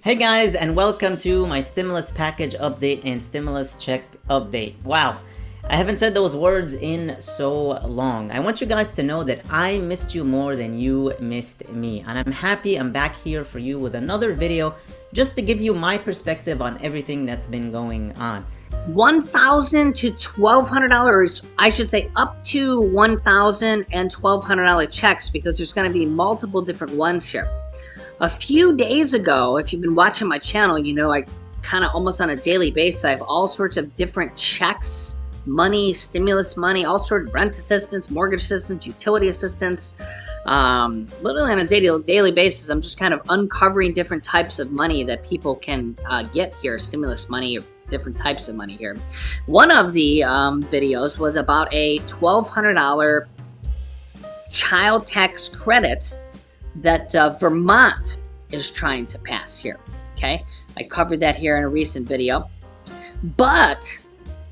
Hey guys, and welcome to my stimulus package update and stimulus check update. Wow, I haven't said those words in so long. I want you guys to know that I missed you more than you missed me, and I'm happy I'm back here for you with another video just to give you my perspective on everything that's been going on. $1,000 to $1,200, I should say up to $1,000 and $1,200 checks, because there's going to be multiple different ones here. A few days ago, if you've been watching my channel, you know I kind of almost on a daily basis, I have all sorts of different checks, money, stimulus money, all sorts of rent assistance, mortgage assistance, utility assistance. Literally on a daily basis, I'm just kind of uncovering different types of money that people can get here, stimulus money, or different types of money here. One of the videos was about a $1,200 child tax credit that Vermont is trying to pass here. Okay, I covered that here in a recent video, but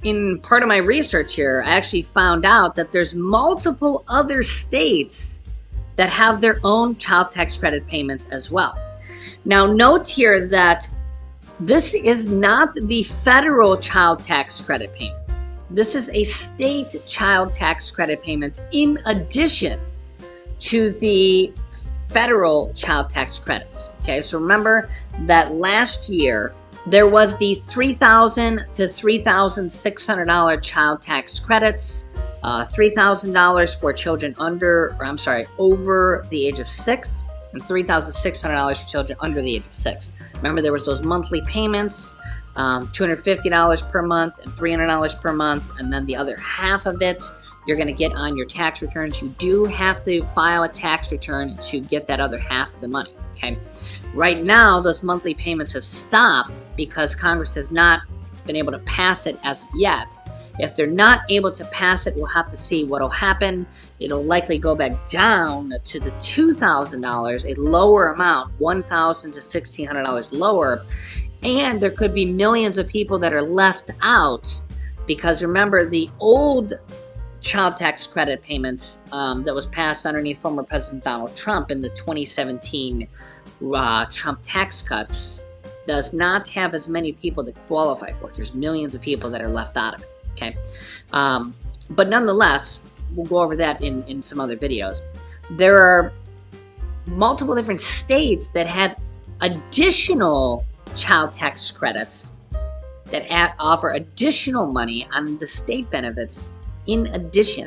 in part of my research here, I actually found out that there's multiple other states that have their own child tax credit payments as well. Now note here that this is not the federal child tax credit payment. This is a state child tax credit payment in addition to the federal child tax credits. Okay, so remember that last year there was the $3,000 to $3,600 child tax credits, $3,000 for children over the age of 6, and $3,600 for children under the age of 6. Remember, there was those monthly payments, $250 per month and $300 per month, and then the other half of it you're going to get on your tax returns. You do have to file a tax return to get that other half of the money. Okay, right now those monthly payments have stopped because Congress has not been able to pass it as of yet. If they're not able to pass it, we'll have to see what will happen. It'll likely go back down to the $2,000, a lower amount, $1,000 to $1,600 lower, and there could be millions of people that are left out because remember the old child tax credit payments that was passed underneath former President Donald Trump in the 2017 Trump tax cuts does not have as many people that qualify for it. There's millions of people that are left out of it. Okay, but nonetheless, we'll go over that in some other videos. There are multiple different states that have additional child tax credits that offer additional money on the state benefits in addition.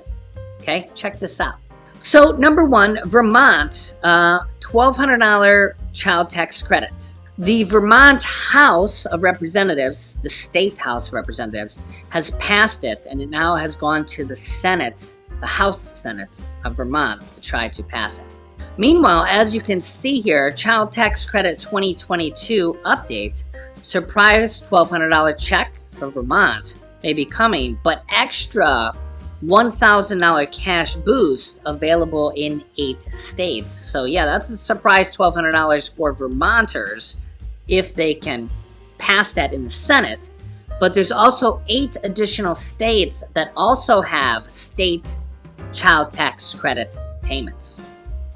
Okay, check this out. So number one, Vermont, $1,200 child tax credit. The Vermont House of Representatives, the State House of Representatives, has passed it, and it now has gone to the Senate, the House Senate of Vermont, to try to pass it. Meanwhile, as you can see here, Child Tax Credit 2022 update, surprise $1,200 check from Vermont may be coming, but extra $1,000 cash boost available in 8 states. So yeah, that's a surprise $1,200 for Vermonters if they can pass that in the Senate. But there's also 8 additional states that also have state child tax credit payments.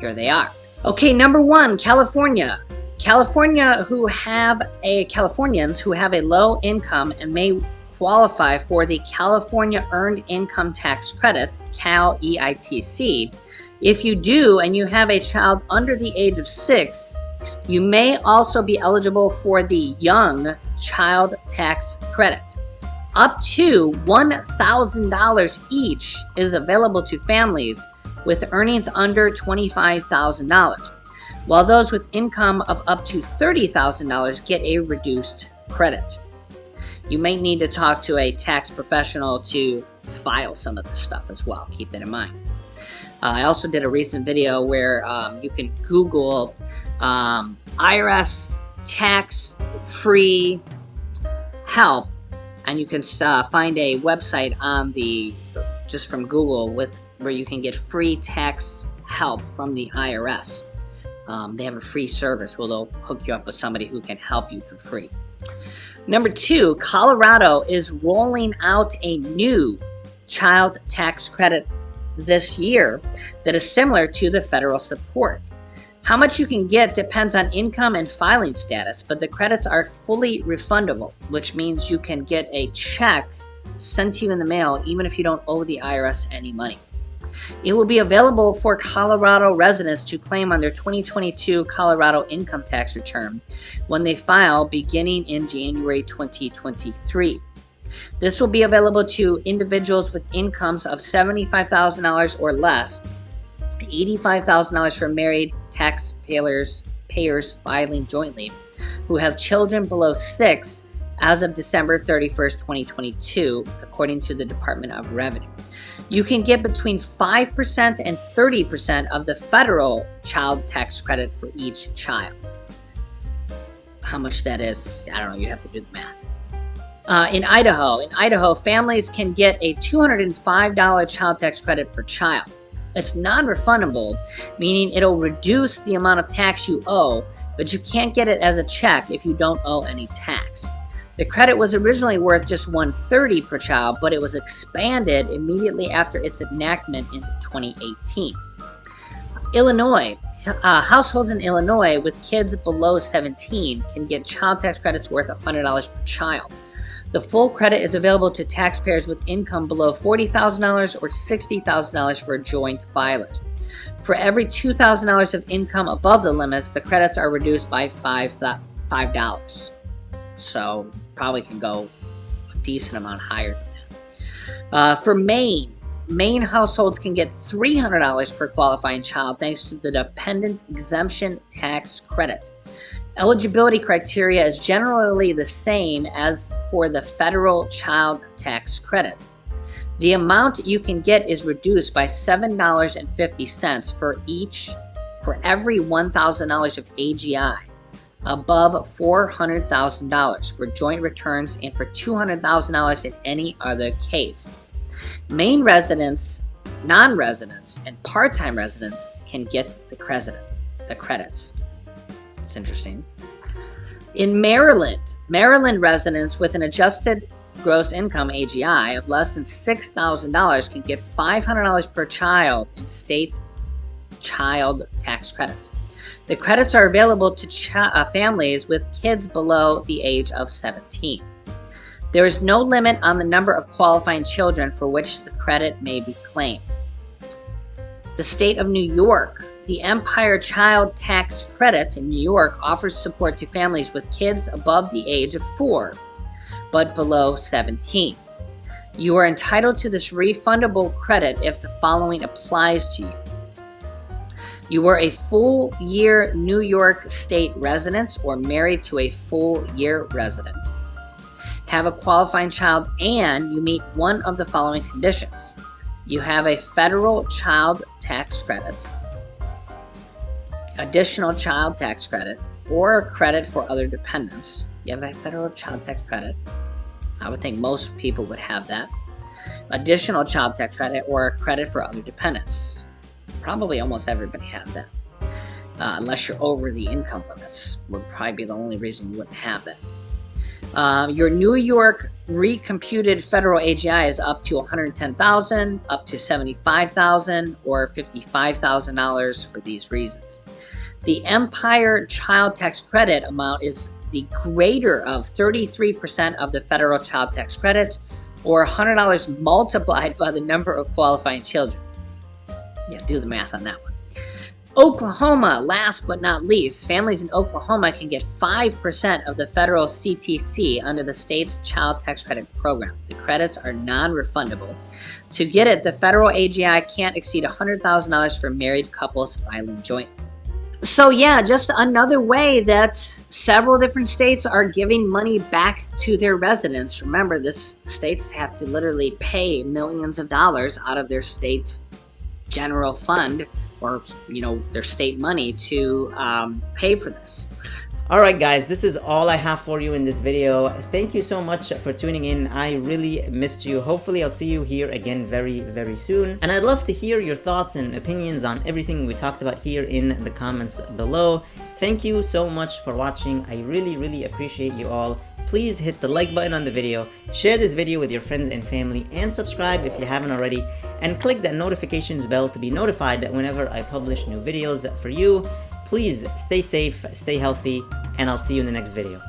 Here they are. Okay, number 1, California. Californians who have a low income and may qualify for the California Earned Income Tax Credit, Cal EITC. If you do and you have a child under the age of 6, you may also be eligible for the Young Child Tax Credit. Up to $1,000 each is available to families with earnings under $25,000, while those with income of up to $30,000 get a reduced credit. You may need to talk to a tax professional to file some of the stuff as well. Keep that in mind. I also did a recent video where you can Google IRS tax-free help, and you can find a website on just from Google where you can get free tax help from the IRS. They have a free service where they'll hook you up with somebody who can help you for free. Number 2, Colorado is rolling out a new child tax credit this year that is similar to the federal support. How much you can get depends on income and filing status, but the credits are fully refundable, which means you can get a check sent to you in the mail even if you don't owe the IRS any money. It will be available for Colorado residents to claim on their 2022 Colorado income tax return when they file beginning in January 2023. This will be available to individuals with incomes of $75,000 or less, $85,000 for married taxpayers filing jointly who have children below 6 as of December 31st, 2022, according to the Department of Revenue. You can get between 5% and 30% of the federal child tax credit for each child. How much that is, I don't know, you have to do the math. In Idaho, families can get a $205 child tax credit per child. It's non-refundable, meaning it'll reduce the amount of tax you owe, but you can't get it as a check if you don't owe any tax. The credit was originally worth just $130 per child, but it was expanded immediately after its enactment in 2018. Illinois. Households in Illinois with kids below 17 can get child tax credits worth $100 per child. The full credit is available to taxpayers with income below $40,000 or $60,000 for joint filers. For every $2,000 of income above the limits, the credits are reduced by $5. So probably can go a decent amount higher than that. For Maine households can get $300 per qualifying child thanks to the dependent exemption tax credit. Eligibility criteria is generally the same as for the federal child tax credit. The amount you can get is reduced by $7.50 for every $1,000 of AGI above $400,000 for joint returns and for $200,000 in any other case. Maine residents, non-residents, and part-time residents can get the credits. It's interesting. In Maryland residents with an adjusted gross income AGI of less than $6,000 can get $500 per child in state child tax credits. The credits are available to families with kids below the age of 17. There is no limit on the number of qualifying children for which the credit may be claimed. The state of New York. The Empire Child Tax Credit in New York offers support to families with kids above the age of 4, but below 17. You are entitled to this refundable credit if the following applies to you. You were a full-year New York State resident or married to a full-year resident. Have a qualifying child and you meet one of the following conditions. You have a federal child tax credit, additional child tax credit, or a credit for other dependents. You have a federal child tax credit. I would think most people would have that. Additional child tax credit or a credit for other dependents. Probably almost everybody has that. Unless you're over the income limits, would probably be the only reason you wouldn't have that. Your New York recomputed federal AGI is up to $110,000, up to $75,000, or $55,000 for these reasons. The Empire Child Tax Credit amount is the greater of 33% of the federal child tax credit, or $100 multiplied by the number of qualifying children. Yeah, do the math on that one. Oklahoma, last but not least, families in Oklahoma can get 5% of the federal CTC under the state's child tax credit program. The credits are non-refundable. To get it, the federal AGI can't exceed $100,000 for married couples filing jointly. So yeah, just another way that several different states are giving money back to their residents. Remember, states have to literally pay millions of dollars out of their state general fund or, their state money to pay for this. Alright guys, this is all I have for you in this video. Thank you so much for tuning in. I really missed you. Hopefully I'll see you here again very, very soon. And I'd love to hear your thoughts and opinions on everything we talked about here in the comments below. Thank you so much for watching. I really, really appreciate you all. Please hit the like button on the video, share this video with your friends and family, and subscribe if you haven't already, and click that notifications bell to be notified that whenever I publish new videos for you. Please stay safe, stay healthy, and I'll see you in the next video.